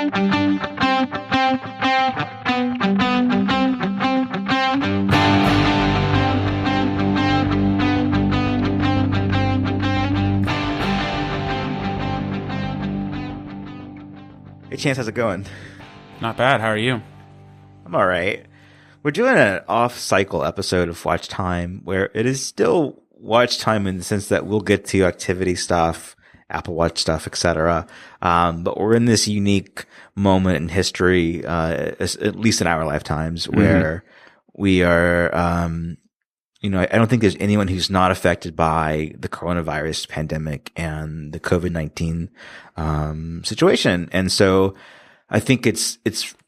Hey, Chance, how's it going? Not bad. How are you? I'm all right. We're doing an off-cycle episode of Watch Time where it is still Watch Time in the sense that we'll get to activity stuff, Apple Watch stuff, etc. But we're in this unique moment in history, at least in our lifetimes, where we are, I don't think there's anyone who's not affected by the coronavirus pandemic and the COVID-19 situation. And so I think it's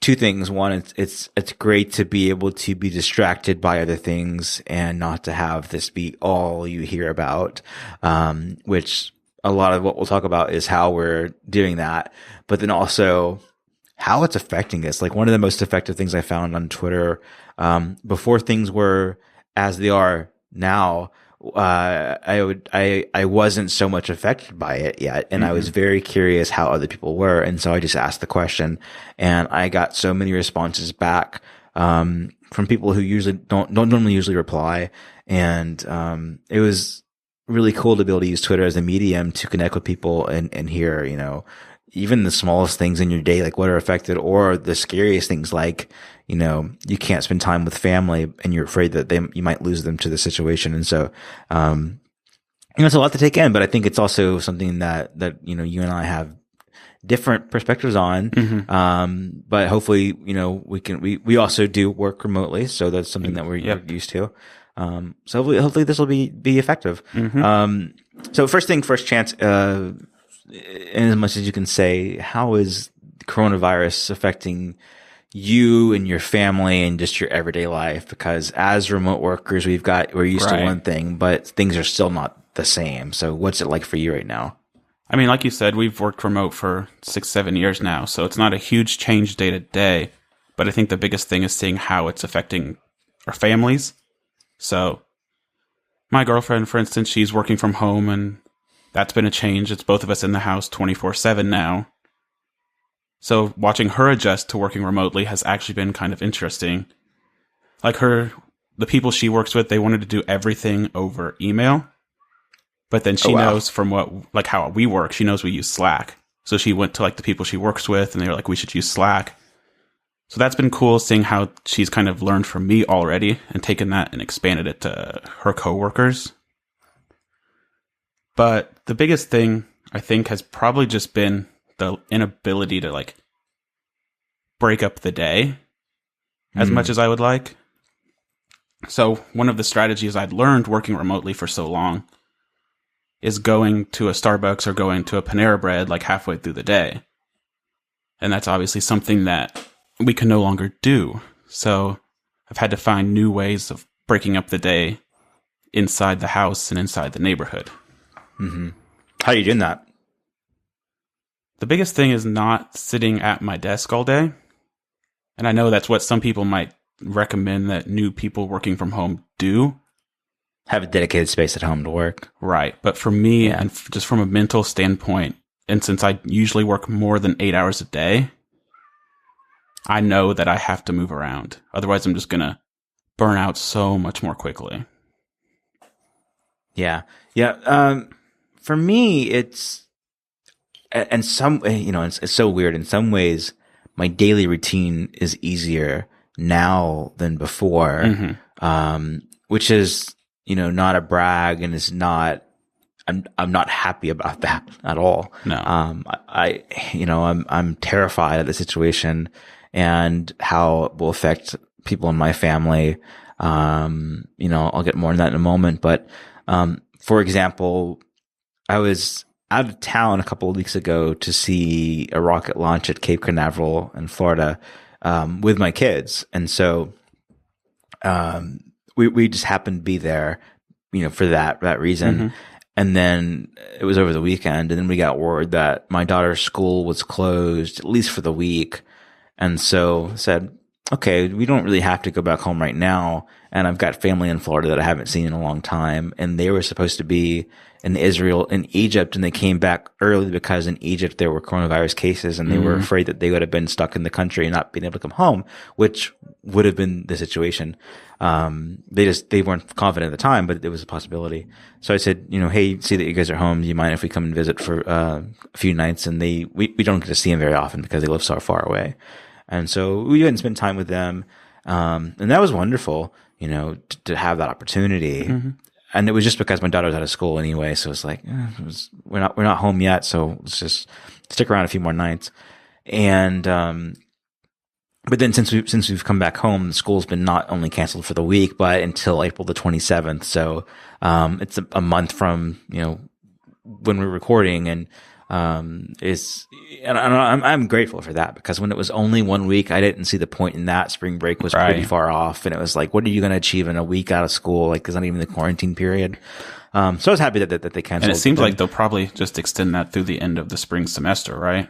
two things. One, it's great to be able to be distracted by other things and not to have this be all you hear about, which a lot of what we'll talk about is how we're doing that, but then also how it's affecting us. Like one of the most effective things I found on Twitter, before things were as they are now, I wasn't so much affected by it yet. And I was very curious how other people were. And so I just asked the question and I got so many responses back, from people who usually don't normally usually reply. And, it was really cool to be able to use Twitter as a medium to connect with people and hear, even the smallest things in your day, like what are affected, or the scariest things like, you can't spend time with family and you're afraid that you might lose them to the situation. And so, it's a lot to take in, but I think it's also something that, you and I have different perspectives on. But hopefully, we also do work remotely. So that's something that we're used to. So hopefully this will be effective. So first thing first, Chance, in as much as you can say, how is coronavirus affecting you and your family and just your everyday life? Because as remote workers, we're used to one thing, but things are still not the same. So what's it like for you right now? I mean, like you said, we've worked remote for 6-7 years now, so it's not a huge change day to day. But I think the biggest thing is seeing how it's affecting our families. So my girlfriend, for instance, she's working from home, and that's been a change. It's both of us in the house 24/7 now. So watching her adjust to working remotely has actually been kind of interesting. Like the people she works with, they wanted to do everything over email. But then she knows from how we work, she knows we use Slack. So she went to the people she works with and they were like, we should use Slack. So that's been cool seeing how she's kind of learned from me already and taken that and expanded it to her coworkers. But the biggest thing I think has probably just been the inability to break up the day as much as I would like. So one of the strategies I'd learned working remotely for so long is going to a Starbucks or going to a Panera Bread halfway through the day. And that's obviously something that we can no longer do. So I've had to find new ways of breaking up the day inside the house and inside the neighborhood. How are you doing that? The biggest thing is not sitting at my desk all day. And I know that's what some people might recommend that new people working from home do. Have a dedicated space at home to work. Right. But for me, and just from a mental standpoint, and since I usually work more than 8 hours a day, I know that I have to move around. Otherwise, I'm just going to burn out so much more quickly. Yeah. For me, it's so weird. In some ways, my daily routine is easier now than before, which is, not a brag, and is not. I'm not happy about that at all. No. I'm terrified of the situation and how it will affect people in my family. I'll get more on that in a moment, but for example, I was out of town a couple of weeks ago to see a rocket launch at Cape Canaveral in Florida, with my kids. And so, we just happened to be there, for that reason. And then it was over the weekend, and then we got word that my daughter's school was closed, at least for the week. And so I said, okay, we don't really have to go back home right now. And I've got family in Florida that I haven't seen in a long time. And they were supposed to be in Israel, in Egypt, and they came back early because in Egypt there were coronavirus cases, and they were afraid that they would have been stuck in the country and not being able to come home, which would have been the situation. They weren't confident at the time, but it was a possibility. So I said, hey, see that you guys are home. Do you mind if we come and visit for a few nights? And we don't get to see them very often because they live so far away. And so we went and spent time with them. And that was wonderful, to have that opportunity. And it was just because my daughter was out of school anyway. So it's like, we're not home yet. So let's just stick around a few more nights. And, but then since we've come back home, the school's been not only canceled for the week, but until April the 27th. So, it's a month from, when we're recording, and I'm grateful for that, because when it was only 1 week, I didn't see the point in that. Spring break was pretty far off, and it was like, what are you going to achieve in a week out of school? Like, there's not even the quarantine period. So I was happy that they canceled. And it seems like they'll probably just extend that through the end of the spring semester, right?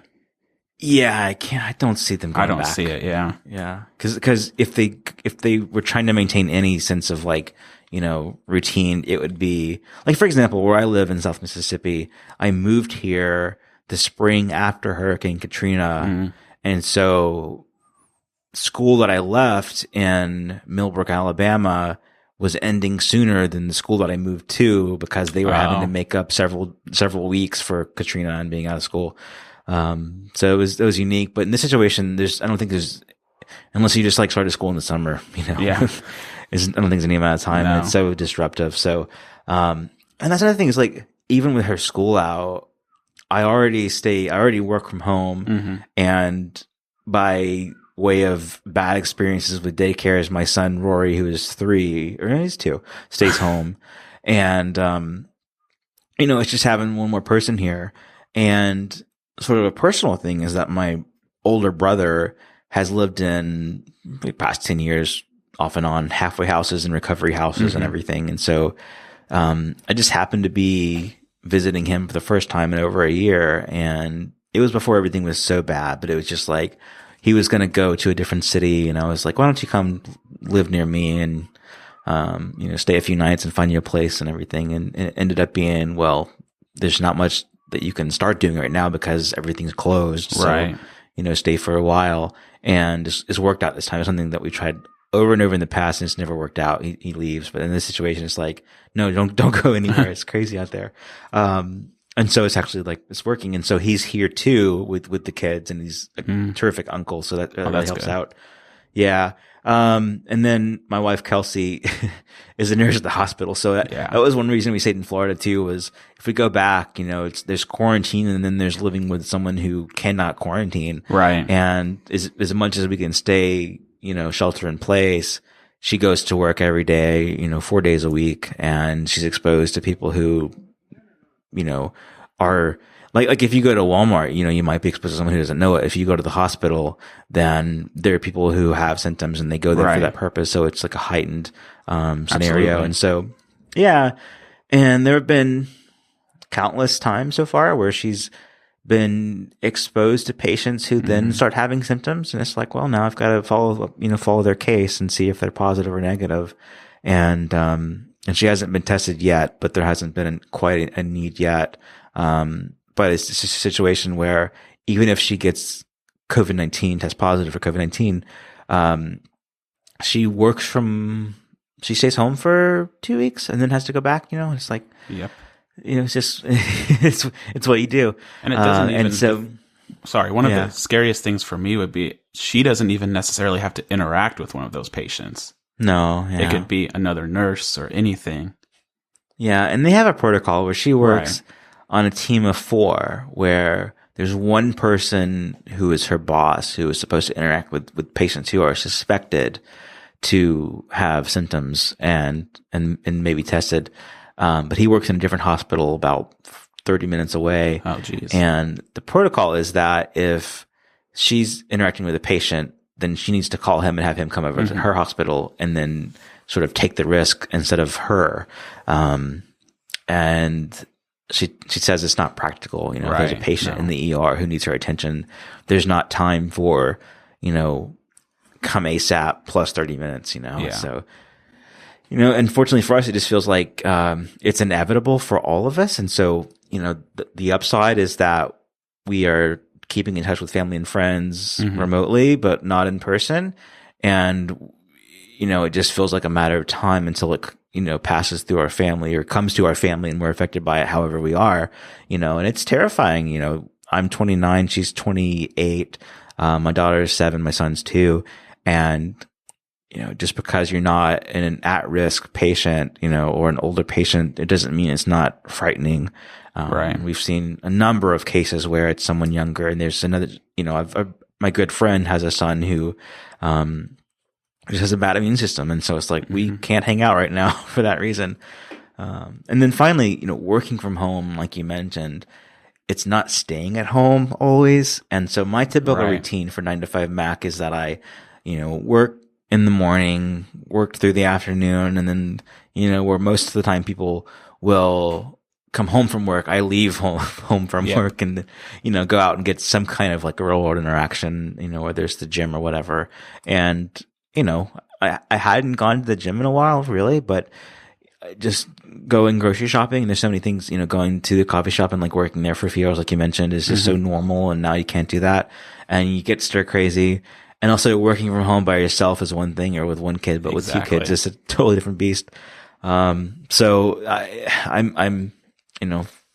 Yeah, I don't see them going back. I don't see it. Yeah. Yeah. Cause if they were trying to maintain any sense of like, routine, it would be like, for example, where I live in South Mississippi, I moved here the spring after Hurricane Katrina. And so school that I left in Millbrook, Alabama was ending sooner than the school that I moved to, because they were having to make up several weeks for Katrina and being out of school. So it was unique, but in this situation, I don't think there's, unless you just like started school in the summer, Yeah. I don't think there's any amount of time, and it's so disruptive. So, and that's another thing is like, even with her school out, I already work from home, and by way of bad experiences with daycares, my son Rory, who is 3, or he's 2, stays home, and it's just having one more person here. And sort of a personal thing is that my older brother has lived in the past 10 years off and on halfway houses and recovery houses and everything. And so, I just happened to be visiting him for the first time in over a year, and it was before everything was so bad, but it was just like, he was going to go to a different city, and I was like, why don't you come live near me and, stay a few nights and find you a place and everything. And it ended up being, well, there's not much that you can start doing right now because everything's closed. Right. So, stay for a while, and it's worked out this time. It's something that we tried over and over in the past, and it's never worked out. He leaves, but in this situation, it's like, no, don't go anywhere. It's crazy out there. And so it's actually like, it's working. And so he's here too with the kids, and he's a terrific uncle. So that really helps out. Yeah. And then my wife, Kelsey, is a nurse at the hospital. So that was one reason we stayed in Florida too, was if we go back, there's quarantine, and then there's living with someone who cannot quarantine. Right. And as much as we can stay, shelter in place, she goes to work every day, 4 days a week, and she's exposed to people who, are like if you go to Walmart, you might be exposed to someone who doesn't know it. If you go to the hospital, then there are people who have symptoms, and they go there for that purpose. So it's like a heightened scenario. Absolutely. And so, yeah. And there have been countless times so far where she's been exposed to patients who then start having symptoms, and it's like, well, now I've got to follow their case and see if they're positive or negative. And she hasn't been tested yet, but there hasn't been quite a need yet. But it's just a situation where even if she gets COVID-19, tests positive for COVID-19, she stays home for 2 weeks and then has to go back, it's like, yep. It's just, it's what you do. And it doesn't even, and so, sorry, one of the scariest things for me would be, she doesn't even necessarily have to interact with one of those patients. No. Yeah. It could be another nurse or anything. Yeah. And they have a protocol where she works on a team of 4, where there's one person who is her boss, who is supposed to interact with patients who are suspected to have symptoms and maybe tested. But he works in a different hospital about 30 minutes away. Oh, geez. And the protocol is that if she's interacting with a patient, then she needs to call him and have him come over to her hospital, and then sort of take the risk instead of her. And she says it's not practical. If there's a patient in the ER who needs her attention, there's not time for, come ASAP plus 30 minutes, So unfortunately for us, it just feels like, it's inevitable for all of us. And so, the upside is that we are keeping in touch with family and friends remotely, but not in person. And, it just feels like a matter of time until it, passes through our family or comes to our family and we're affected by it however we are, and it's terrifying. I'm 29, she's 28. My daughter is 7, my son's 2. And, just because you're not an at-risk patient, or an older patient, it doesn't mean it's not frightening. Right. We've seen a number of cases where it's someone younger, and there's another, my good friend has a son who, just has a bad immune system. And so it's like, we can't hang out right now for that reason. And then finally, working from home, like you mentioned, it's not staying at home always. And so my typical routine for 9to5Mac is that I, work in the morning, work through the afternoon, and then, where most of the time people will come home from work, I leave home from work and, go out and get some kind of like a real world interaction, whether it's the gym or whatever. And, I hadn't gone to the gym in a while, really, but just going grocery shopping, and there's so many things, going to the coffee shop and like working there for a few hours, like you mentioned, is just so normal. And now you can't do that. And you get stir crazy. And also working from home by yourself is one thing, or with one kid, but with 2 kids, it's a totally different beast. So I'm,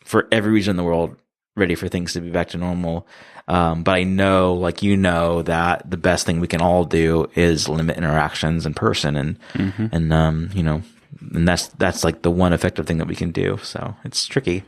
for every region in the world, ready for things to be back to normal. But I know, like, that the best thing we can all do is limit interactions in person. And that's like the one effective thing that we can do. So it's tricky.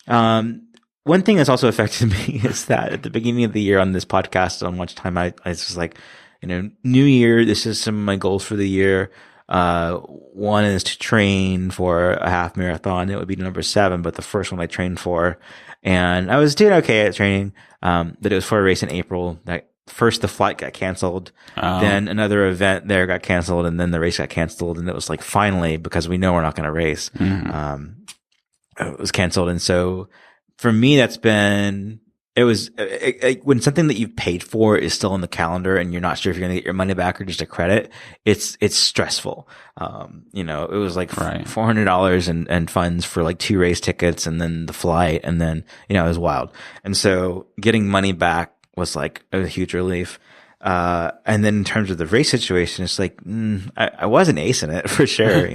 One thing that's also affected me is that at the beginning of the year on this podcast, on Watch Time, I was just like, new year, this is some of my goals for the year. One is to train for a half marathon. It would be number 7, but the first one I trained for, and I was doing okay at training. But it was for a race in April. First the flight got canceled, then another event there got canceled, and then the race got canceled. And it was like, finally, because we know we're not going to race, it was canceled. And so for me, when something that you've paid for is still on the calendar and you're not sure if you're going to get your money back or just a credit, it's stressful. It was like $400 and funds for like 2 race tickets and then the flight, and then, it was wild. And so getting money back was like a huge relief. And then in terms of the race situation, it's like, I wasn't acing it for sure,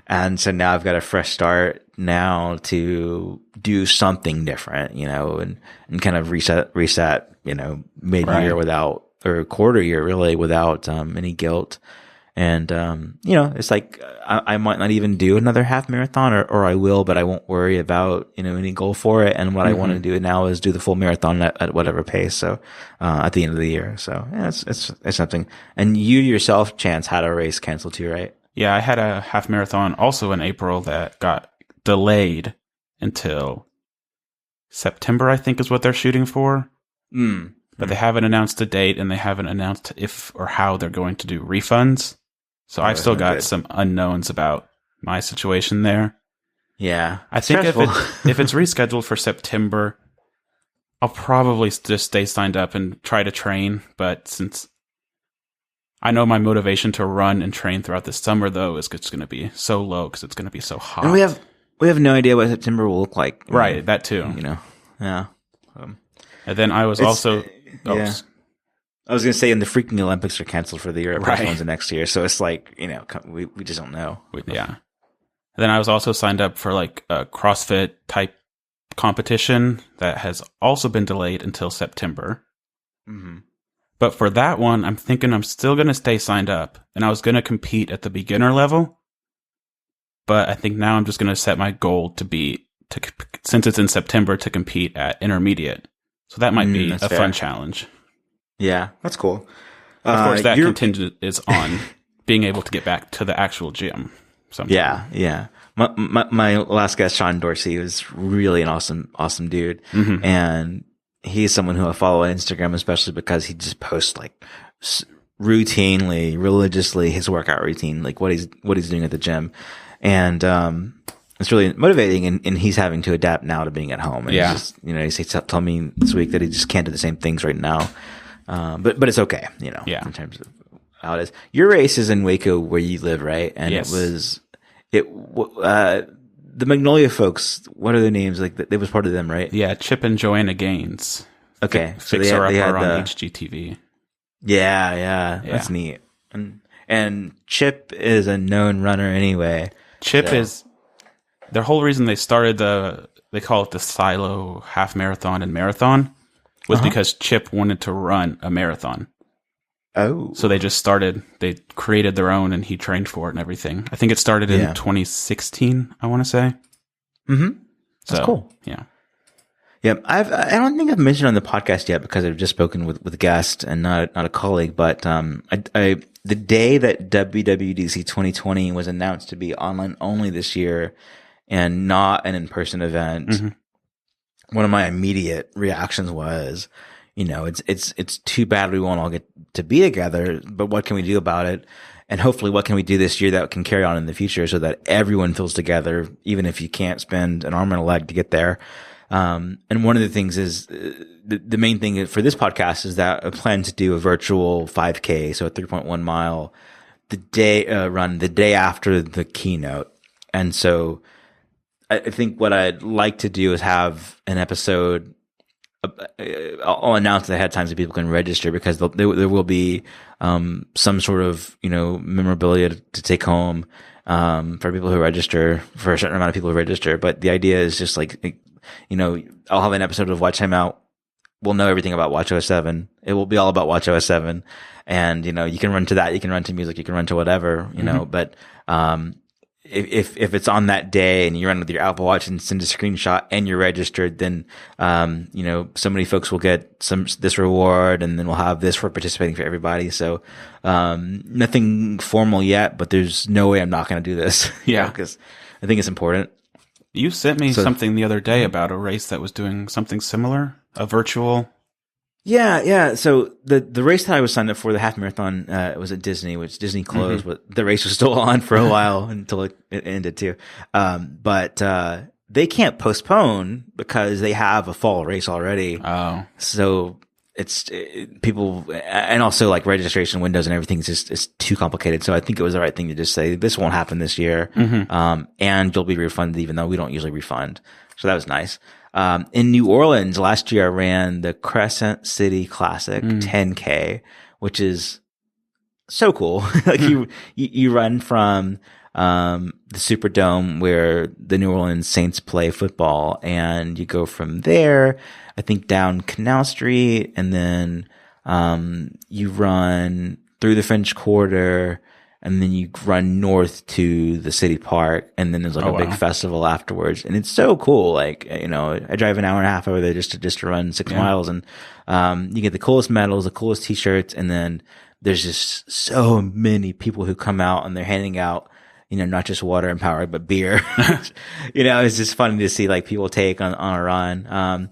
and so now I've got a fresh start now to do something different, and kind of reset, mid-year or quarter year really without, any guilt. And, it's like, I might not even do another half marathon or I will, but I won't worry about, any goal for it. And what I want to do now is do the full marathon at whatever pace. So, at the end of the year. So yeah, it's something. And you yourself, Chance, had a race canceled too, right? Yeah. I had a half marathon also in April that got delayed until September, I think is what they're shooting for. But they haven't announced a date, and they haven't announced if or how they're going to do refunds. So I've still got some unknowns about my situation there. Yeah. I think if it's rescheduled for September, I'll probably just stay signed up and try to train. But since I know my motivation to run and train throughout the summer, though, is just going to be so low because it's going to be so hot. And we have no idea what September will look like. Right. That too. Yeah. And then I was also... Yeah. I was going to say, and the freaking Olympics are canceled for the Europe ones the next year. So it's like, we just don't know. Yeah. And then I was also signed up for like a CrossFit type competition that has also been delayed until September. But for that one, I'm thinking I'm still going to stay signed up, and I was going to compete at the beginner level. But I think now I'm just going to set my goal since it's in September, to compete at intermediate. So that might be a fun challenge. Yeah, that's cool. Of course, that contingent is on being able to get back to the actual gym. Sometime. Yeah. My last guest, Sean Dorsey, was really an awesome dude. And he's someone who I follow on Instagram, especially because he just posts like routinely, religiously his workout routine, like what he's doing at the gym. And, it's really motivating, and he's having to adapt now to being at home. And he's told me this week that he just can't do the same things right now. But it's okay, in terms how it is. Your race is in Waco where you live, right? And Yes. The Magnolia folks, what are their names? Like, it was part of them, right? Yeah, Chip and Joanna Gaines. Okay. So they Fixer had Upper on the, HGTV. yeah. That's neat. And Chip is a known runner anyway. Chip is, the whole reason they started they call it the Silo Half Marathon and Marathon, was because Chip wanted to run a marathon. Oh. So they created their own, and he trained for it and everything. I think it started in 2016, I want to say. Mm-hmm. That's cool. Yeah. Yeah, I don't think I've mentioned on the podcast yet because I've just spoken with a guest and not a colleague. But the day that WWDC 2020 was announced to be online only this year and not an in-person event, one of my immediate reactions was, it's too bad we won't all get to be together. But what can we do about it? And hopefully, what can we do this year that can carry on in the future so that everyone feels together, even if you can't spend an arm and a leg to get there. And one of the things is the main thing for this podcast is that I plan to do a virtual 5K, so a 3.1 mile the day after the keynote. And so I think what I'd like to do is have an episode. I'll announce it ahead of time so people can register because there will be some sort of memorabilia to take home for people who register, for a certain amount of people who register. But the idea is just like, I'll have an episode of Watch Time Out. We'll know everything about WatchOS 7. It will be all about WatchOS 7. And, you can run to that. You can run to music. You can run to whatever, but, if it's on that day and you run with your Apple Watch and send a screenshot and you're registered, then, so many folks will get this reward, and then we'll have this for participating for everybody. So, nothing formal yet, but there's no way I'm not going to do this. Yeah. Because I think it's important. You sent me something the other day about a race that was doing something similar, a virtual. Yeah. So the race that I was signed up for, the half marathon, was at Disney, which Disney closed, but the race was still on for a while until it ended too. But they can't postpone because they have a fall race already. Oh. So people, and also like registration windows and everything is too complicated. So I think it was the right thing to just say this won't happen this year. And you'll be refunded even though we don't usually refund. So that was nice. In New Orleans last year, I ran the Crescent City Classic 10K, which is so cool. Like you run from, the Superdome where the New Orleans Saints play football, and you go from there, I think down Canal Street, and then, you run through the French Quarter, and then you run north to the city park, and then there's like a big festival afterwards. And it's so cool. Like, I drive an hour and a half over there just to run 6 miles, and, you get the coolest medals, the coolest t-shirts. And then there's just so many people who come out and they're handing out, not just water and power, but beer. It's just funny to see like people take on a run. And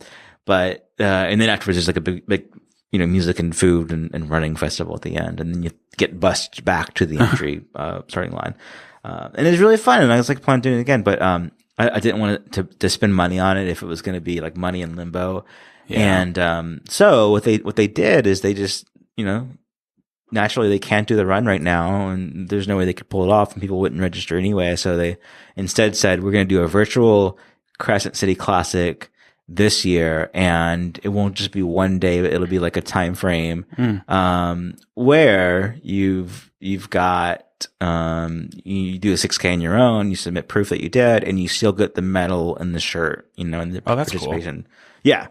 then afterwards there's like a big, music and food and running festival at the end. And then you get bussed back to the entry, starting line. And it's really fun. And I was like, planning on doing it again, but, I didn't want to spend money on it if it was going to be like money in limbo. Yeah. And, so what they did is they just, naturally they can't do the run right now, and there's no way they could pull it off, and people wouldn't register anyway. So they instead said, we're going to do a virtual Crescent City Classic this year, and it won't just be one day, but it'll be like a time frame, where you've got, you do a 6K on your own, you submit proof that you did, and you still get the medal and the shirt, and the participation. Cool. Yeah.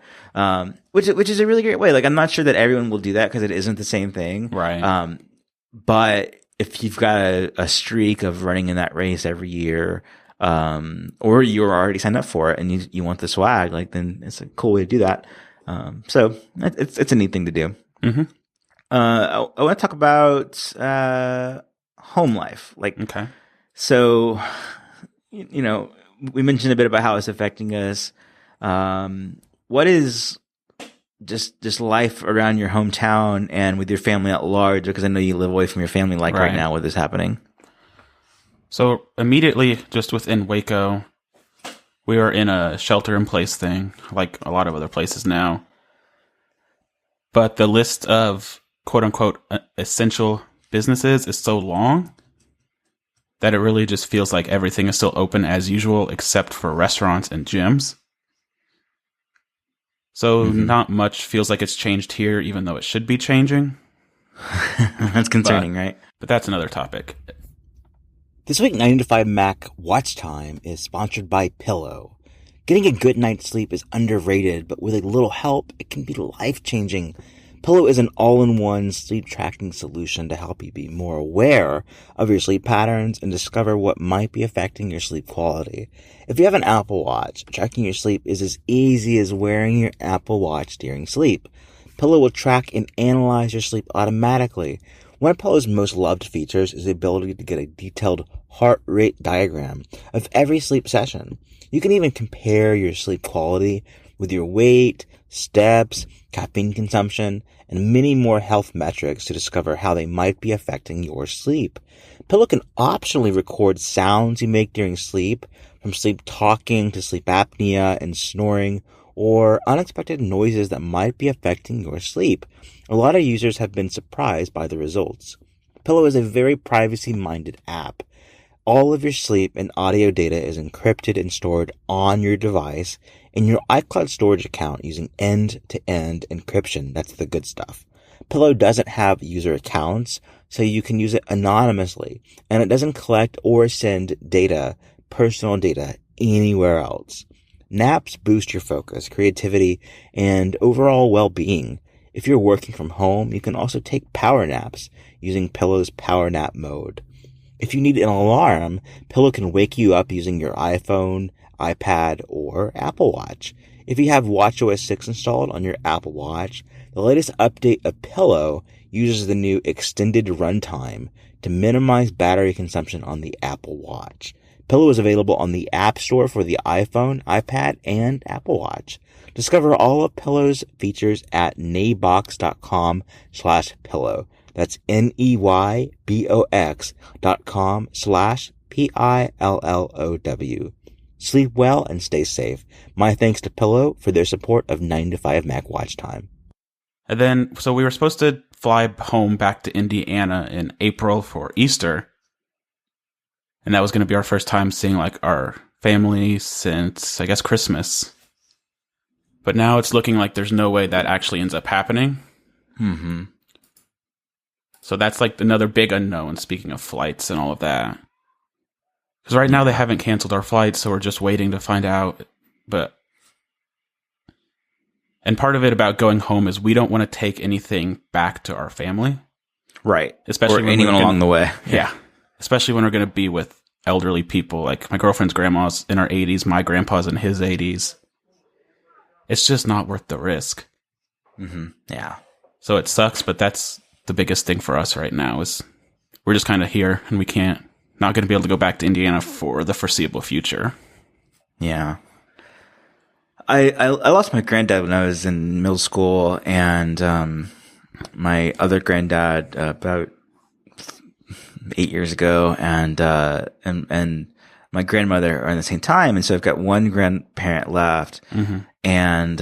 Which is a really great way. Like, I'm not sure that everyone will do that because it isn't the same thing. Right. But if you've got a streak of running in that race every year, or you're already signed up for it and you want the swag, like, then it's a cool way to do that. So it's a neat thing to do. I want to talk about, home life. Like, okay. So, we mentioned a bit about how it's affecting us. What is just life around your hometown and with your family at large? Because I know you live away from your family right now with this happening. So immediately just within Waco, we are in a shelter-in-place thing, like a lot of other places now. But the list of quote-unquote essential businesses is so long that it really just feels like everything is still open as usual except for restaurants and gyms. So not much feels like it's changed here, even though it should be changing. That's concerning, right? But that's another topic. This week, 9to5Mac Watch Time is sponsored by Pillow. Getting a good night's sleep is underrated, but with a little help, it can be life-changing. Pillow is an all-in-one sleep tracking solution to help you be more aware of your sleep patterns and discover what might be affecting your sleep quality. If you have an Apple Watch, tracking your sleep is as easy as wearing your Apple Watch during sleep. Pillow will track and analyze your sleep automatically. One of Pillow's most loved features is the ability to get a detailed heart rate diagram of every sleep session. You can even compare your sleep quality with your weight, steps, caffeine consumption, and many more health metrics to discover how they might be affecting your sleep. Pillow can optionally record sounds you make during sleep, from sleep talking to sleep apnea and snoring, or unexpected noises that might be affecting your sleep. A lot of users have been surprised by the results. Pillow is a very privacy-minded app. All of your sleep and audio data is encrypted and stored on your device in your iCloud storage account using end-to-end encryption. That's the good stuff. Pillow doesn't have user accounts, so you can use it anonymously, and it doesn't collect or send data, personal data, anywhere else. Naps boost your focus, creativity, and overall well-being. If you're working from home, you can also take power naps using Pillow's power nap mode. If you need an alarm, Pillow can wake you up using your iPhone, iPad, or Apple Watch. If you have watchOS 6 installed on your Apple Watch, the latest update of Pillow uses the new extended runtime to minimize battery consumption on the Apple Watch. Pillow is available on the App Store for the iPhone, iPad, and Apple Watch. Discover all of Pillow's features at neybox.com/pillow. That's neybox.com/PILLOW. Sleep well and stay safe. My thanks to Pillow for their support of 9to5Mac Watch Time. And then, so we were supposed to fly home back to Indiana in April for Easter. And that was going to be our first time seeing like our family since, I guess, Christmas. But now it's looking like there's no way that actually ends up happening. Mm-hmm. So that's like another big unknown, speaking of flights and all of that. Because right now they haven't canceled our flights, so we're just waiting to find out. And part of it about going home is we don't want to take anything back to our family. Right. Especially or anyone along the way. Yeah. Especially when we're going to be with elderly people. Like my girlfriend's grandma's in her 80s, my grandpa's in his 80s. It's just not worth the risk. Mm-hmm. Yeah. So it sucks, but that's the biggest thing for us right now is we're just kind of here and not going to be able to go back to Indiana for the foreseeable future. Yeah. I lost my granddad when I was in middle school, and my other granddad about 8 years ago, and my grandmother are in the same time, and so I've got one grandparent left, mm-hmm. and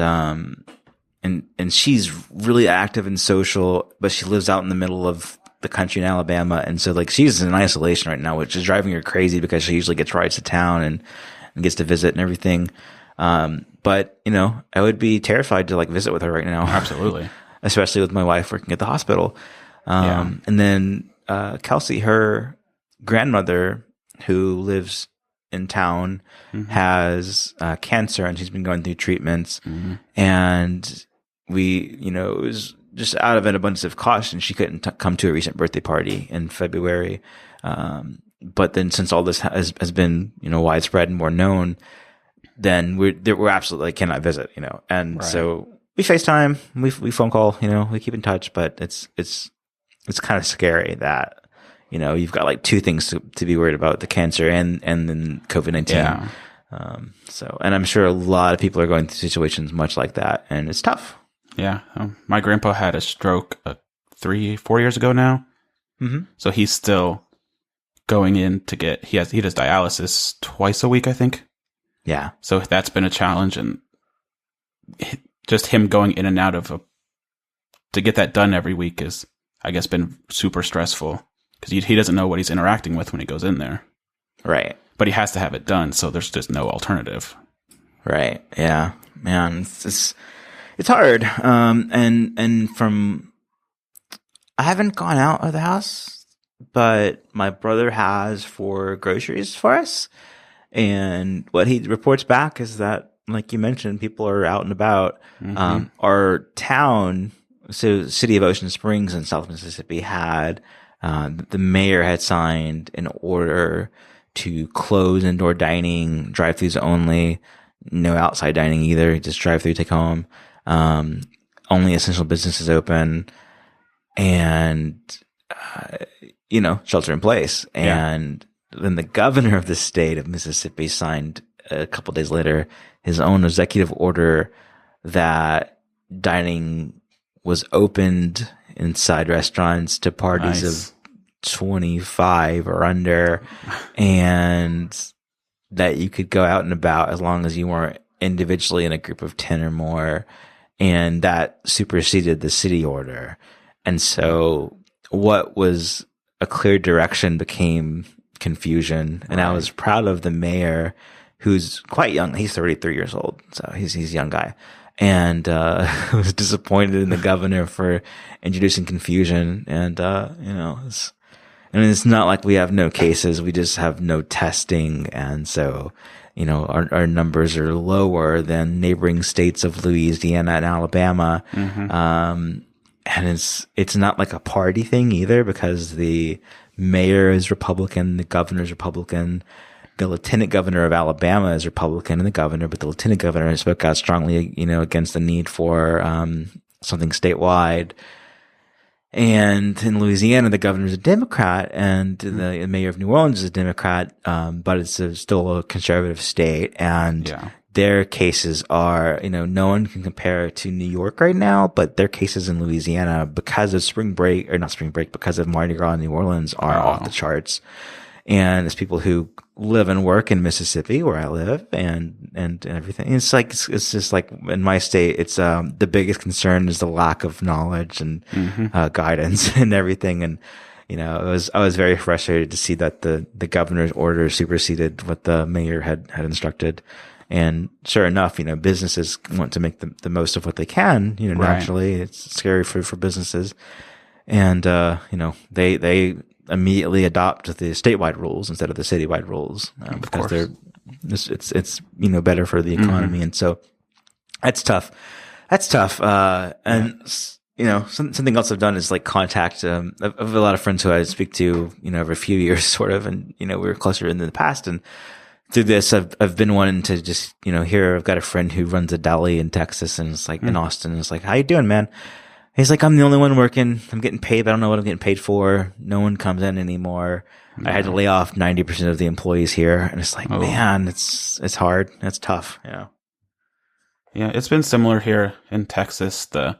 she's really active and social, but she lives out in the middle of the country in Alabama, and so like she's in isolation right now, which is driving her crazy because she usually gets rides to town and gets to visit and everything. But you know, I would be terrified to like visit with her right now. Absolutely. Especially with my wife working at the hospital. And then, Kelsey, her grandmother who lives in town mm-hmm. has, cancer, and she's been going through treatments. Mm-hmm. And it was just out of an abundance of caution, she couldn't come to a recent birthday party in February. But then since all this has been, widespread and more known, then we're absolutely cannot visit, and right. So we FaceTime, we phone call, we keep in touch, but it's kind of scary that, you've got like two things to be worried about, the cancer and then COVID-19. Yeah. And I'm sure a lot of people are going through situations much like that, and it's tough. Yeah. My grandpa had a stroke 3-4 years ago now. Mm-hmm. So he's still going in to he does dialysis twice a week, I think. Yeah. So that's been a challenge, and just him going in and out to get that done every week is I guess, been super stressful because he doesn't know what he's interacting with when he goes in there. Right. But he has to have it done, so there's just no alternative. Right. Yeah. Man, it's hard. And from, I haven't gone out of the house, but my brother has for groceries for us. And what he reports back is that, like you mentioned, people are out and about. Our town, so City of Ocean Springs in South Mississippi had, the mayor had signed an order to close indoor dining, drive-throughs only, no outside dining either, just drive-through, take home. Only essential businesses open, and, shelter in place. And then the governor of the state of Mississippi signed a couple days later his own executive order that dining was opened inside restaurants to parties of 25 or under, and that you could go out and about as long as you weren't individually in a group of 10 or more. And that superseded the city order. And so what was a clear direction became confusion. And I was proud of the mayor, who's quite young. He's 33 years old. So he's a young guy. And, was disappointed in the governor for introducing confusion. And, it's not like we have no cases. We just have no testing. And so, our numbers are lower than neighboring states of Louisiana and Alabama. And it's not like a party thing either, because the mayor is Republican, the governor is Republican, the lieutenant governor of Alabama is Republican, and the governor, but the lieutenant governor spoke out strongly, against the need for something statewide. And in Louisiana, the governor's a Democrat, and the mayor of New Orleans is a Democrat, but it's still a conservative state. And their cases are, no one can compare to New York right now, but their cases in Louisiana, because of because of Mardi Gras in New Orleans, are off the charts. And it's people who live and work in Mississippi, where I live, and everything. It's just like in my state, it's, the biggest concern is the lack of knowledge and, guidance and everything. And, I was very frustrated to see that the governor's order superseded what the mayor had instructed. And sure enough, businesses want to make the most of what they can, naturally. It's scary for businesses. And, they immediately adopt the statewide rules instead of the citywide rules, because it's better for the economy. And so that's tough. And something else I've done is like contact, I have a lot of friends who I speak to, over a few years sort of, and, we were closer in the past. And through this, I've been wanting to just, here I've got a friend who runs a deli in Texas, and it's like in Austin. And it's like, how you doing, man? He's like, I'm the only one working. I'm getting paid, but I don't know what I'm getting paid for. No one comes in anymore. I had to lay off 90% of the employees here. And it's like, man, it's hard. It's tough. Yeah. Yeah. It's been similar here in Texas. The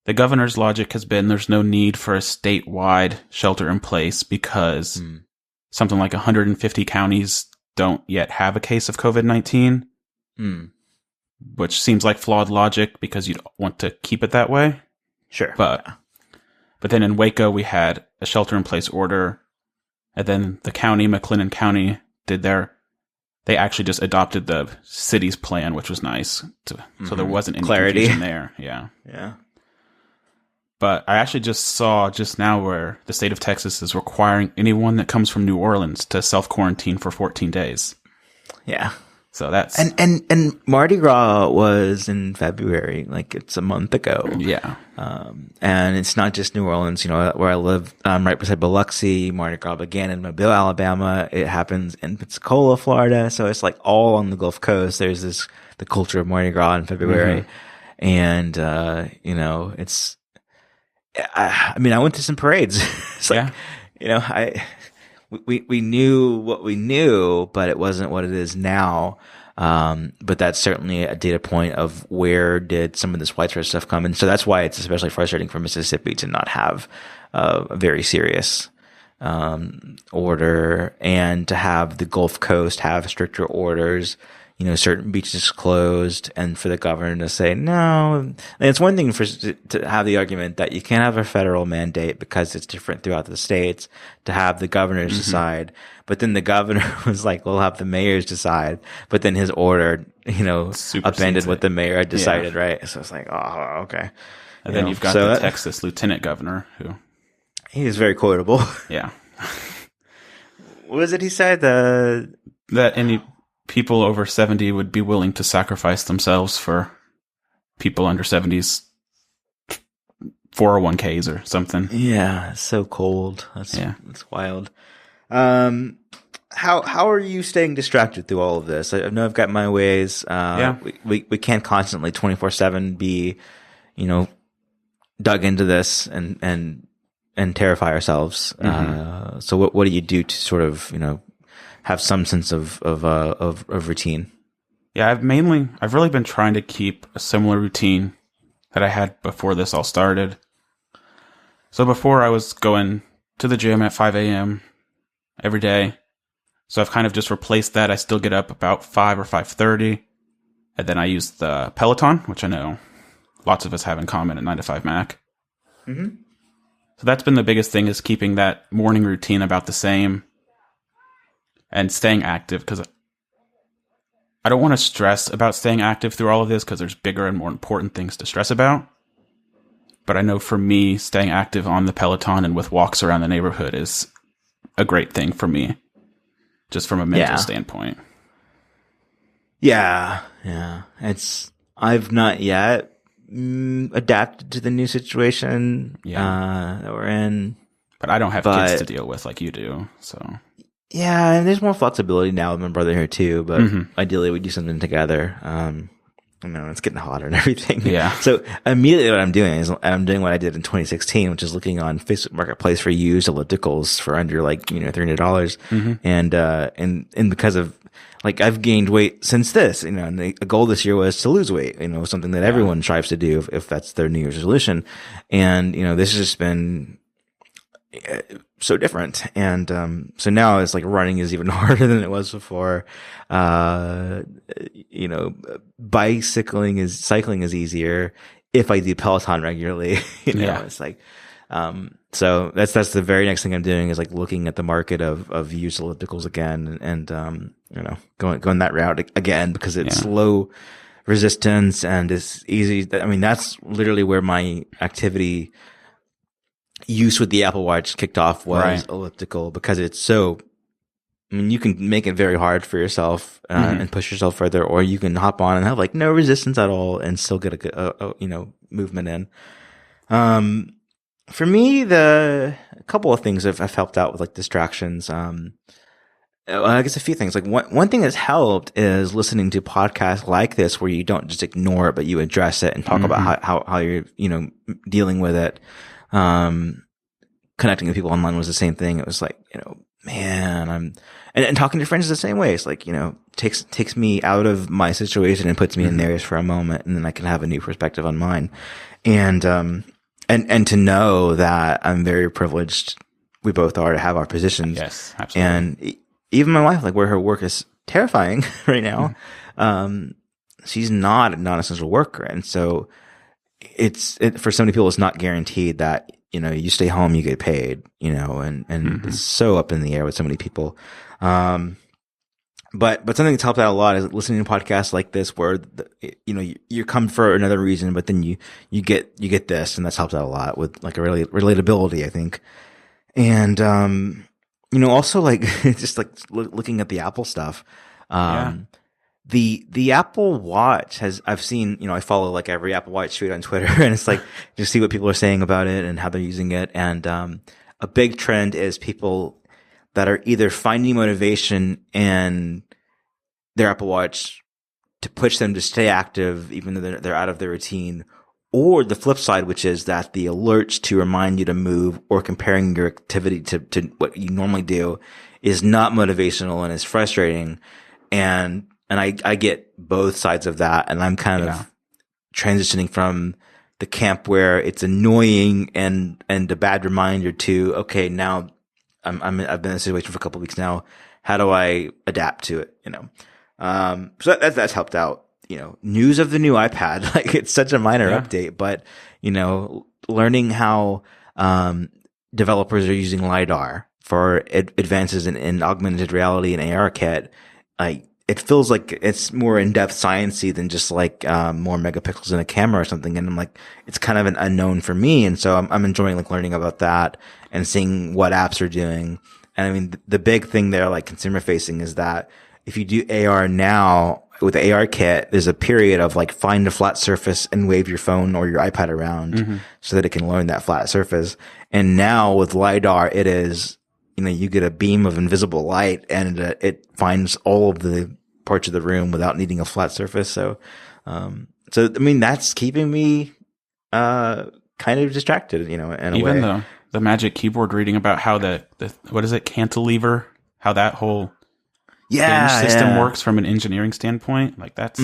governor's logic has been there's no need for a statewide shelter in place because something like 150 counties don't yet have a case of COVID-19. Which seems like flawed logic because you'd want to keep it that way. Sure. But then in Waco, we had a shelter in place order. And then the county, McLennan County, they actually just adopted the city's plan, which was nice. So there wasn't any clarity confusion there. Yeah. Yeah. But I actually just saw just now where the state of Texas is requiring anyone that comes from New Orleans to self-quarantine for 14 days. Yeah. So that's and Mardi Gras was in February, like it's a month ago. Yeah. And it's not just New Orleans, where I live, right beside Biloxi. Mardi Gras began in Mobile, Alabama. It happens in Pensacola, Florida. So it's like all on the Gulf Coast. There's the culture of Mardi Gras in February. And, it's, I went to some parades. It's like, we knew what we knew, but it wasn't what it is now. But that's certainly a data point of where did some of this widespread stuff come. And so that's why it's especially frustrating for Mississippi to not have a very serious order, and to have the Gulf Coast have stricter orders. certain beaches closed, and for the governor to say no. And it's one thing to have the argument that you can't have a federal mandate because it's different throughout the states, to have the governors decide. But then the governor was like, we'll have the mayors decide. But then his order, upended what the mayor had decided, right? So it's like, oh, okay. And then you've got the Texas lieutenant governor who... He is very quotable. Yeah. What was it he said? That any people over 70 would be willing to sacrifice themselves for people under 70's 401ks or something. Yeah, it's so cold. That's wild. How are you staying distracted through all of this? I know I've got my ways. We can't constantly 24/7 be, dug into this and terrify ourselves. So what do you do to sort of, have some sense of routine? Yeah, I've really been trying to keep a similar routine that I had before this all started. So before, I was going to the gym at 5 a.m. every day. So I've kind of just replaced that. I still get up about 5 or 5:30. And then I use the Peloton, which I know lots of us have in common at 9to5Mac. Mm-hmm. So that's been the biggest thing, is keeping that morning routine about the same and staying active, because I don't want to stress about staying active through all of this, because there's bigger and more important things to stress about. But I know for me, staying active on the Peloton and with walks around the neighborhood is a great thing for me, just from a mental standpoint. Yeah. I've not yet adapted to the new situation that we're in. But I don't have kids to deal with like you do, so... Yeah, and there's more flexibility now with my brother here too, but ideally we do something together. It's getting hotter and everything. Yeah. So immediately what I'm doing is I'm doing what I did in 2016, which is looking on Facebook Marketplace for used ellipticals for under $300. And because of I've gained weight since this, and a goal this year was to lose weight, something that everyone strives to do if that's their New Year's resolution. And, this has just been so different. And, so now it's running is even harder than it was before. Cycling is easier if I do Peloton regularly, it's so that's the very next thing I'm doing is looking at the market of used ellipticals again and, going that route again, because it's low resistance and it's easy. I mean, that's literally where my activity use with the Apple Watch kicked off, was elliptical, because it's so, you can make it very hard for yourself and push yourself further, or you can hop on and have no resistance at all and still get a movement in. For me, a couple of things have helped out with distractions. I guess a few things. One thing that's helped is listening to podcasts like this, where you don't just ignore it, but you address it and talk about how you're, dealing with it. Connecting with people online was the same thing. It was man, and talking to friends is the same way. It's takes me out of my situation and puts me in theirs for a moment, and then I can have a new perspective on mine. And to know that I'm very privileged, we both are, to have our positions. Yes, absolutely. And even my wife, where her work is terrifying right now, she's not a non-essential worker. And so for so many people, it's not guaranteed that, you stay home, you get paid, and it's so up in the air with so many people. But something that's helped out a lot is listening to podcasts like this, where you come for another reason, but then you get this, and that's helped out a lot with a relatability, I think. And also just looking at the Apple stuff. The Apple Watch I've seen, I follow every Apple Watch tweet on Twitter, and it's just see what people are saying about it and how they're using it. And a big trend is people that are either finding motivation in their Apple Watch to push them to stay active, even though they're out of their routine, or the flip side, which is that the alerts to remind you to move or comparing your activity to what you normally do is not motivational and is frustrating. And I get both sides of that, and I'm kind of transitioning from the camp where it's annoying and a bad reminder to, okay, now I've been in a situation for a couple of weeks now. How do I adapt to it? So that's helped out. News of the new iPad, like it's such a minor update, but learning how developers are using LiDAR for advances in augmented reality and AR kit, like it feels like it's more in-depth sciencey than just like more megapixels in a camera or something. And I'm like, it's kind of an unknown for me, and so I'm enjoying like learning about that and seeing what apps are doing. And I mean, the big thing there, like consumer facing, is that if you do AR now with the AR kit, there's a period of like find a flat surface and wave your phone or your iPad around so that it can learn that flat surface. And now with LiDAR, it is, you get a beam of invisible light and it finds all of the parts of the room without needing a flat surface. So I mean, that's keeping me, kind of distracted, in a way. Even the Magic Keyboard reading about how the what is it, cantilever, how that whole hinge system works from an engineering standpoint. Like that's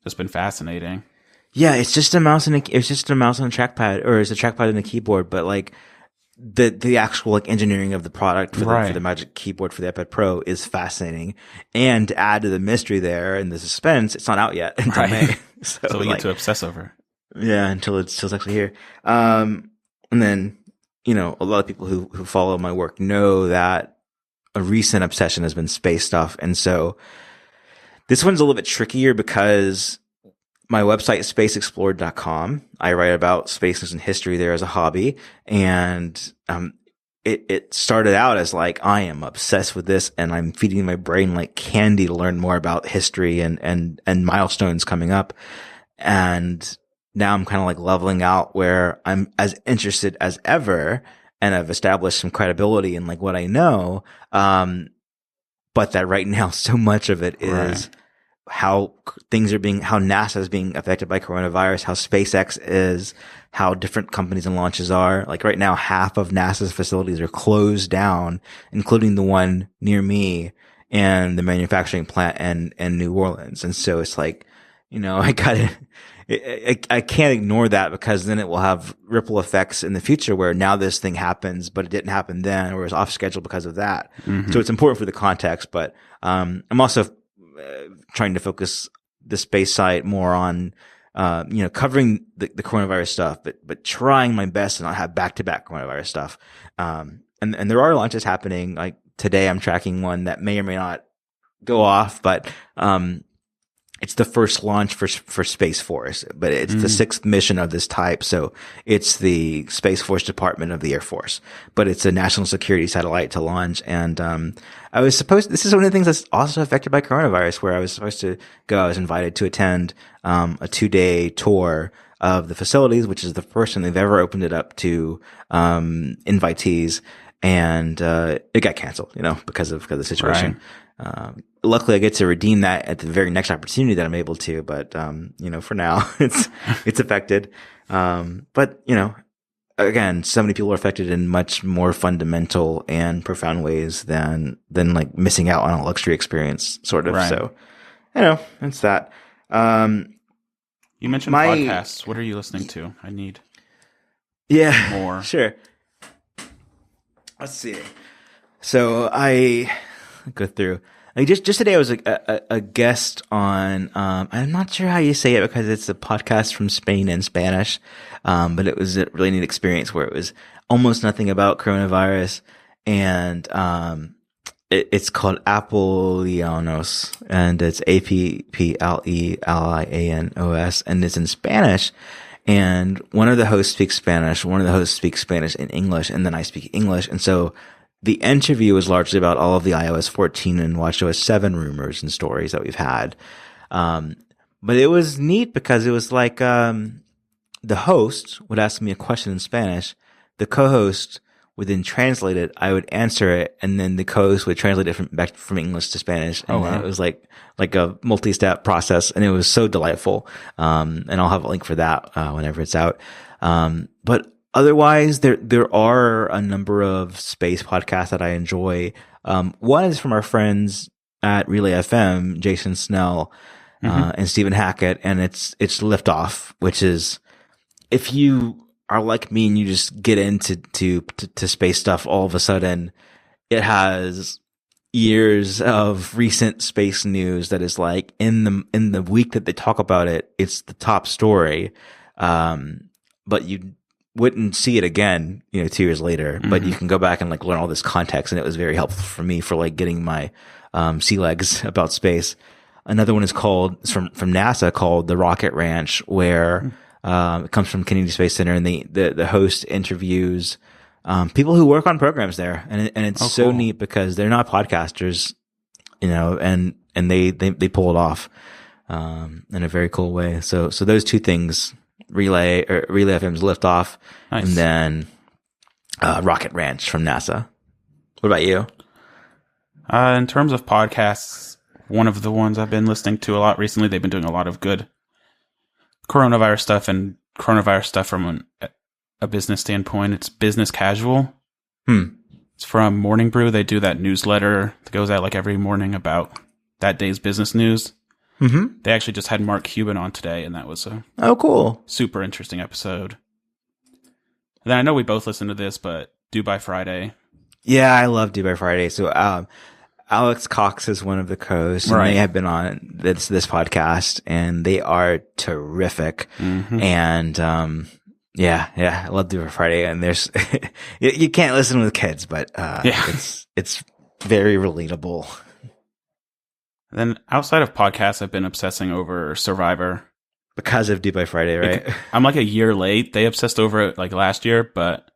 just been fascinating. Yeah, it's just a mouse and a trackpad, or it's a trackpad and a keyboard, but like the actual like engineering of the product for the Magic Keyboard for the iPad Pro is fascinating. And to add to the mystery there and the suspense, it's not out yet until May. So we get to obsess over it. Yeah, until it's actually here. And then, a lot of people who follow my work know that a recent obsession has been space stuff. And so this one's a little bit trickier because my website is spaceexplored.com. I write about space and history there as a hobby. And it started out as like, I am obsessed with this and I'm feeding my brain like candy to learn more about history and milestones coming up. And now I'm kind of like leveling out where I'm as interested as ever, and I've established some credibility in like what I know. But that right now, so much of it is how NASA is being affected by coronavirus, how SpaceX is, how different companies and launches are. Like right now, half of NASA's facilities are closed down, including the one near me and the manufacturing plant and New Orleans. And so it's like, I can't ignore that, because then it will have ripple effects in the future where now this thing happens, but it didn't happen then, or it was off schedule because of that. So it's important for the context, but I'm also trying to focus the space site more on, covering the coronavirus stuff, but trying my best to not have back-to-back coronavirus stuff. And there are launches happening. Like today I'm tracking one that may or may not go off, but, it's the first launch for Space Force, but it's the sixth mission of this type. So it's the Space Force Department of the Air Force, but it's a national security satellite to launch. And, this is one of the things that's also affected by coronavirus, where I was supposed to go. I was invited to attend, a 2-day tour of the facilities, which is the first time they've ever opened it up to, invitees. And, it got canceled, because of the situation. Luckily I get to redeem that at the very next opportunity that I'm able to, but, for now it's affected. But, again, so many people are affected in much more fundamental and profound ways than like missing out on a luxury experience, sort of. Right. So, it's that. You mentioned podcasts. What are you listening to? I need more. Sure. Let's see. So I go through. Like just today, I was a guest on. I'm not sure how you say it because it's a podcast from Spain in Spanish, but it was a really neat experience where it was almost nothing about coronavirus, and it's called Apelianos, and it's Aplealianos, and it's in Spanish. And one of the hosts speaks Spanish, one of the hosts speaks Spanish and English, and then I speak English, and so the interview was largely about all of the iOS 14 and watchOS 7 rumors and stories that we've had. But it was neat because it was like, the host would ask me a question in Spanish. The co-host would then translate it. I would answer it. And then the co-host would translate it back from English to Spanish. And it was like a multi-step process. And it was so delightful. And I'll have a link for that, whenever it's out. But otherwise, there are a number of space podcasts that I enjoy. One is from our friends at Relay FM, Jason Snell, and Stephen Hackett, and it's Liftoff, which is, if you are like me and you just get into to space stuff, all of a sudden it has years of recent space news that is like in the week that they talk about it, it's the top story. But you wouldn't see it again, 2 years later, but you can go back and like learn all this context. And it was very helpful for me for like getting my, sea legs about space. Another one is from NASA called The Rocket Ranch, where, it comes from Kennedy Space Center, and the host interviews, people who work on programs there. And it's so cool. neat because they're not podcasters, and they pull it off, in a very cool way. So those two things, Relay FM's Liftoff, Nice. and then, Rocket Ranch from NASA. What about you? In terms of podcasts, one of the ones I've been listening to a lot recently, they've been doing a lot of good coronavirus stuff from a business standpoint. It's Business Casual. It's from Morning Brew. They do that newsletter that goes out like every morning about that day's business news. Mm-hmm. They actually just had Mark Cuban on today, and that was a Cool. super interesting episode. And then I know we both listened to this, but Do by Friday. Yeah, I love Do by Friday. So, Alex Cox is one of the co-hosts, and Right. they have been on this podcast, and they are terrific. Mm-hmm. And yeah, I love Do by Friday. And there's you can't listen with kids, but it's very relatable. Then outside of podcasts, I've been obsessing over Survivor. Because of Do by Friday, right? I'm like a year late. They obsessed over it like last year, but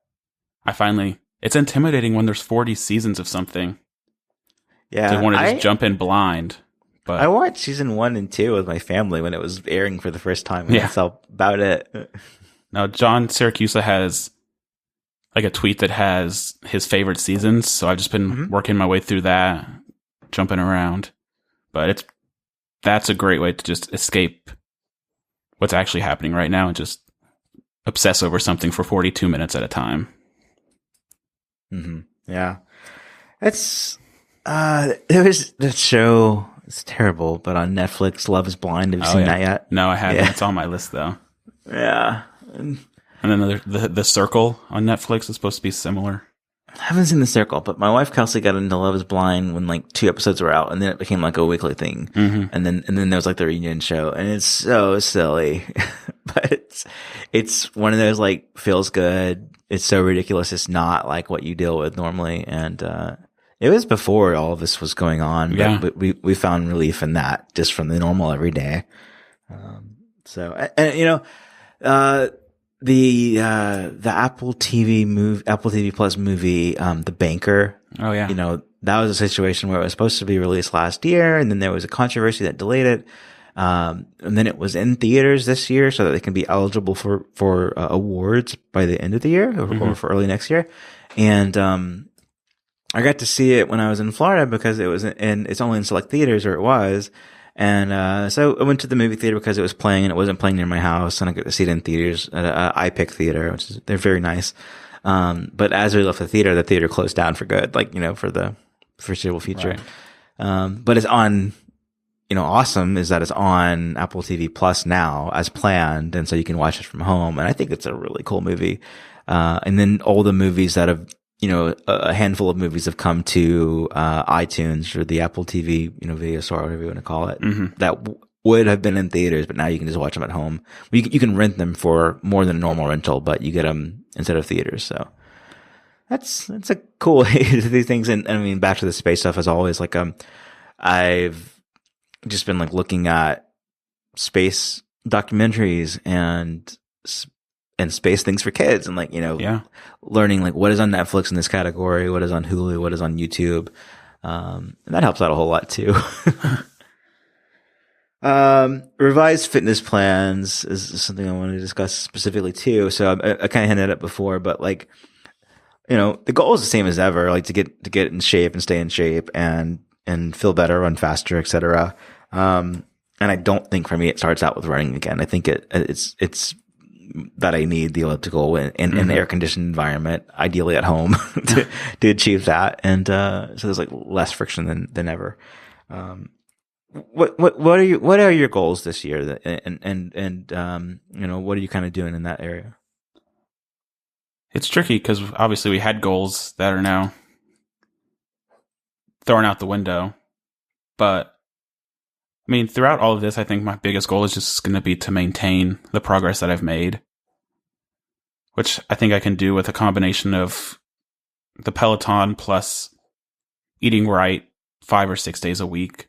it's intimidating when there's 40 seasons of something. Yeah, To want to just jump in blind. But I watched season 1 and 2 with my family when it was airing for the first time. And Yeah. that's all about it. now John Siracusa has like a tweet that has his favorite seasons. So I've just been working my way through that, jumping around. But that's a great way to just escape what's actually happening right now and just obsess over something for 42 minutes at a time. Mm-hmm. Yeah. There was that show, it's terrible, but on Netflix, Love is Blind. Have you seen that yet? No, I haven't. Yeah. It's on my list though. Yeah. And then the Circle on Netflix is supposed to be similar. I haven't seen The Circle, but my wife Kelsey got into Love is Blind when like 2 episodes were out, and then it became like a weekly thing. Mm-hmm. And then there was like the reunion show, and it's so silly, but it's one of those like feels good. It's so ridiculous. It's not like what you deal with normally. And, it was before all of this was going on, but we found relief in that just from the normal everyday. The Apple TV Plus movie, The Banker. Oh yeah. That was a situation where it was supposed to be released last year, and then there was a controversy that delayed it. And then it was in theaters this year so that they can be eligible for awards by the end of the year or for early next year. And, I got to see it when I was in Florida because it's only in select theaters, or it was. And, so I went to the movie theater because it was playing, and it wasn't playing near my house, and I got to see it in theaters at iPic Theater, they're very nice. But as we left the theater closed down for good, for the foreseeable future. Right. But it's on, awesome is that it's on Apple TV Plus now as planned. And so you can watch it from home. And I think it's a really cool movie. And then all the movies that have, a handful of movies have come to, iTunes or the Apple TV, video store, whatever you want to call it, that would have been in theaters, but now you can just watch them at home. You can rent them for more than a normal rental, but you get them instead of theaters. So that's a cool way to do these things. And I mean, back to the space stuff as always, I've just been looking at space documentaries and space things for kids, and learning what is on Netflix in this category, what is on Hulu, what is on YouTube. And that helps out a whole lot too. Revised fitness plans is something I want to discuss specifically too. So I kind of hinted at it before, but the goal is the same as ever, to get in shape and stay in shape and feel better, run faster, etc. And I don't think for me it starts out with running again. I think it's that I need the elliptical in an air conditioned environment, ideally at home, to achieve that. And so there's less friction than ever. What are your goals this year? And what are you kind of doing in that area? It's tricky because obviously we had goals that are now thrown out the window. But I mean, throughout all of this, I think my biggest goal is just going to be to maintain the progress that I've made, which I think I can do with a combination of the Peloton plus eating right 5 or 6 days a week.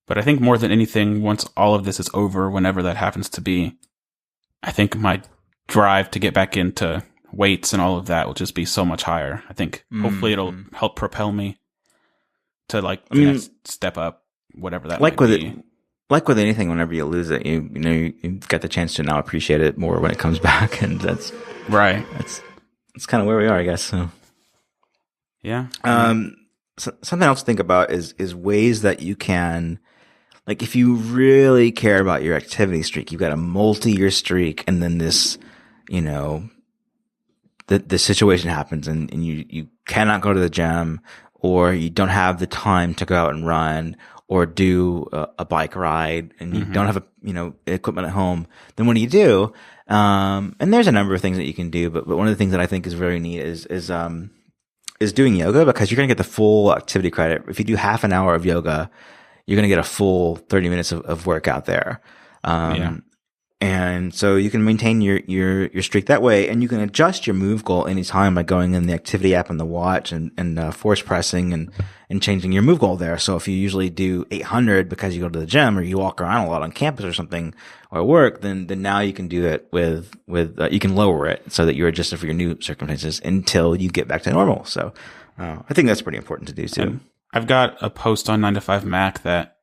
But I think more than anything, once all of this is over, whenever that happens to be, I think my drive to get back into weights and all of that will just be so much higher. I think hopefully it'll help propel me to like the next step up, whatever that might be. Like with anything, whenever you lose it, you get the chance to now appreciate it more when it comes back, and that's right. That's kind of where we are, I guess. So, yeah. Something else to think about is ways that you can, like, if you really care about your activity streak, you've got a multi-year streak, and then this, the situation happens, and you cannot go to the gym, or you don't have the time to go out and run, or do a bike ride, and you don't have equipment at home. Then what do you do? And there's a number of things that you can do, but one of the things that I think is very neat is doing yoga, because you're going to get the full activity credit. If you do half an hour of yoga, you're going to get a full 30 minutes of workout there. And so you can maintain your streak that way, and you can adjust your move goal anytime by going in the activity app on the watch and force pressing and changing your move goal there. So if you usually do 800 because you go to the gym or you walk around a lot on campus or something or work, then now you can do it with you can lower it so that you're adjusted for your new circumstances until you get back to normal. So I think that's pretty important to do too. And I've got a post on 9to5Mac that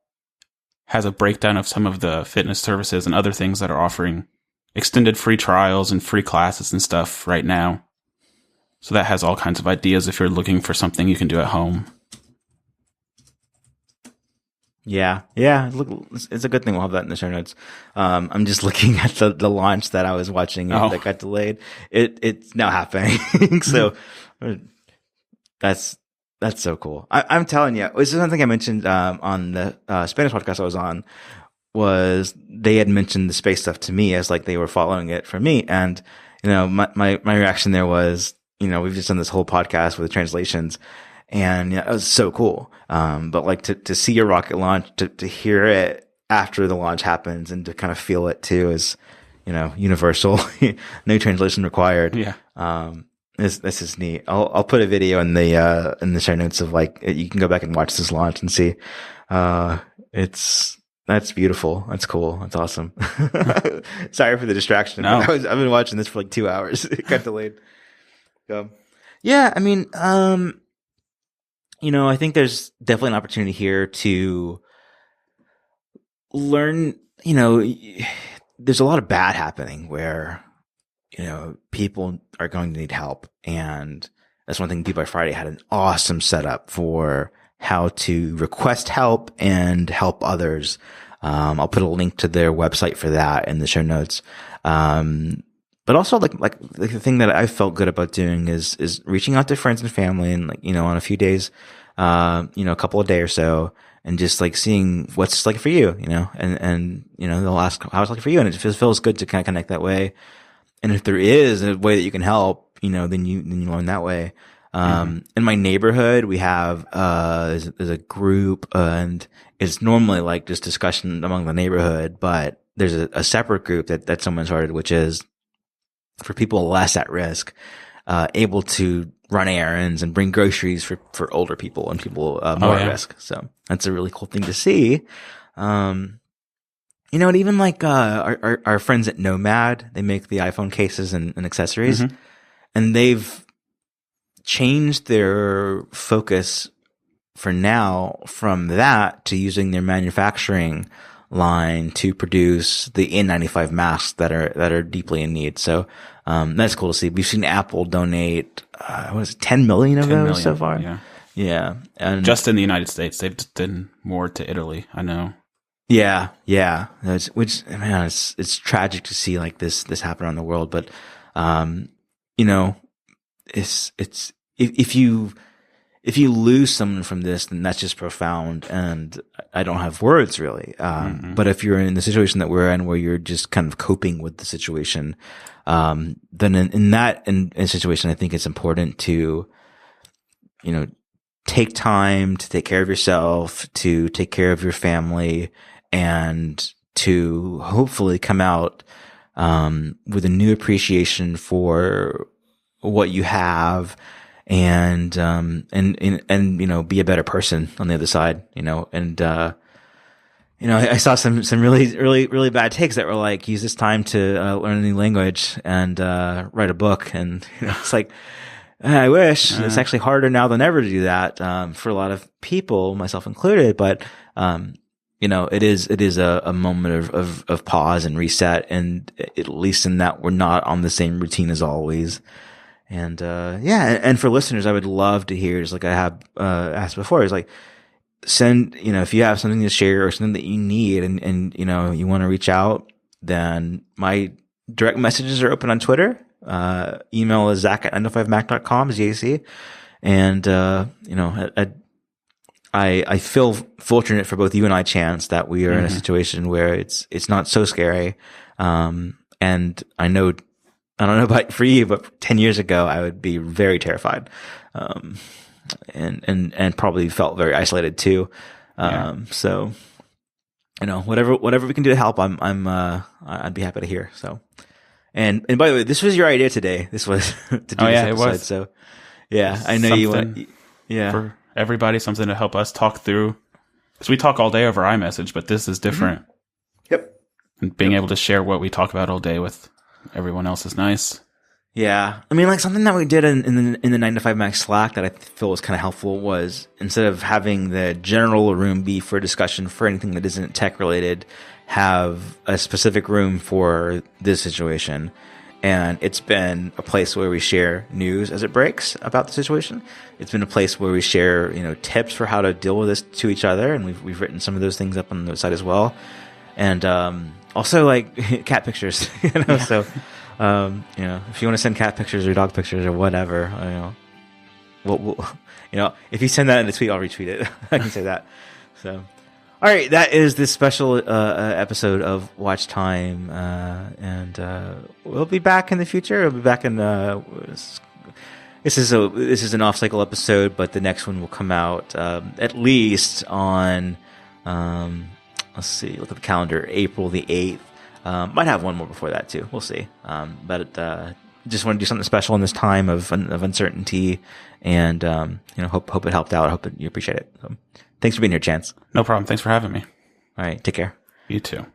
has a breakdown of some of the fitness services and other things that are offering extended free trials and free classes and stuff right now. So that has all kinds of ideas if you're looking for something you can do at home. Yeah. Look, it's a good thing we'll have that in the show notes. I'm just looking at the launch that I was watching that got delayed. It's now happening. So that's so cool. I'm telling you, this is something I mentioned on the Spanish podcast I was on, was they had mentioned the space stuff to me as like they were following it for me. And, my reaction there was, we've just done this whole podcast with the translations, and it was so cool. But like to see your rocket launch, to hear it after the launch happens, and to kind of feel it too is, universal. No translation required. Yeah. This is neat. I'll put a video in the show notes of like, you can go back and watch this launch and see. That's beautiful. That's cool. That's awesome. Sorry for the distraction. No. I've been watching this for like 2 hours. It got delayed. So, yeah, I mean, I think there's definitely an opportunity here to learn, there's a lot of bad happening where, people are going to need help. And that's one thing. Beat by Friday had an awesome setup for how to request help and help others. I'll put a link to their website for that in the show notes. But also like the thing that I felt good about doing is reaching out to friends and family, and on a few days, a couple of days or so, and just like seeing what's it's like for you, and they'll ask how it's like for you, and it feels good to kind of connect that way. And if there is a way that you can help, then you learn that way. In my neighborhood, we have, there's a group, and it's normally like just discussion among the neighborhood, but there's a separate group that someone started, which is for people less at risk, able to run errands and bring groceries for older people and people, more at risk. So that's a really cool thing to see. And even like, our friends at Nomad, they make the iPhone cases and accessories, and they've changed their focus for now from that to using their manufacturing line to produce the N95 masks that are deeply in need. So, that's cool to see. We've seen Apple donate, 10 million of those so far? Yeah. Yeah. And just in the United States, they've done more to Italy. I know. Yeah. It's tragic to see like this happen around the world, but, it's if you lose someone from this, then that's just profound, and I don't have words really. But if you're in the situation that we're in, where you're just kind of coping with the situation, then in that situation, I think it's important to, take time to take care of yourself, to take care of your family, and to hopefully come out with a new appreciation for what you have, and be a better person on the other side, I saw some really, really, really bad takes that were like, use this time to learn a new language and write a book. And it's like, I wish. It's actually harder now than ever to do that for a lot of people, myself included. But it is a moment of pause and reset, and at least in that we're not on the same routine as always. And and for listeners, I would love to hear, just like I have asked before, is like, send, if you have something to share or something that you need, and you want to reach out, then my direct messages are open on Twitter. Email is zach@9to5mac.com, ZAC. And, I feel fortunate for both you and I, Chance, that we are in a situation where it's not so scary. And I don't know about for you, but 10 years ago, I would be very terrified. And probably felt very isolated too. So, whatever we can do to help, I'd be happy to hear. So, and by the way, this was your idea today. This was to do this episode. It was. So, I know you want, for everybody, something to help us talk through, because we talk all day over iMessage, but this is different. Yep. And being able to share what we talk about all day with everyone else is nice. Yeah. I mean, like something that we did in the 9to5Mac Slack that I feel was kind of helpful was, instead of having the general room be for discussion for anything that isn't tech related, have a specific room for this situation. And it's been a place where we share news as it breaks about the situation. It's been a place where we share, tips for how to deal with this to each other. And we've written some of those things up on the site as well. And, also like cat pictures, so, if you want to send cat pictures or dog pictures or whatever, if you send that in a tweet, I'll retweet it. I can say that. So, all right, that is this special episode of Watch Time, and we'll be back in the future. We'll be back in. This is an off-cycle episode, but the next one will come out at least on. Let's see. Look at the calendar. April the 8th. Might have one more before that too. We'll see. But just want to do something special in this time of uncertainty, and hope it helped out. I hope you appreciate it. So, thanks for being here, Chance. No problem. Thanks for having me. All right. Take care. You too.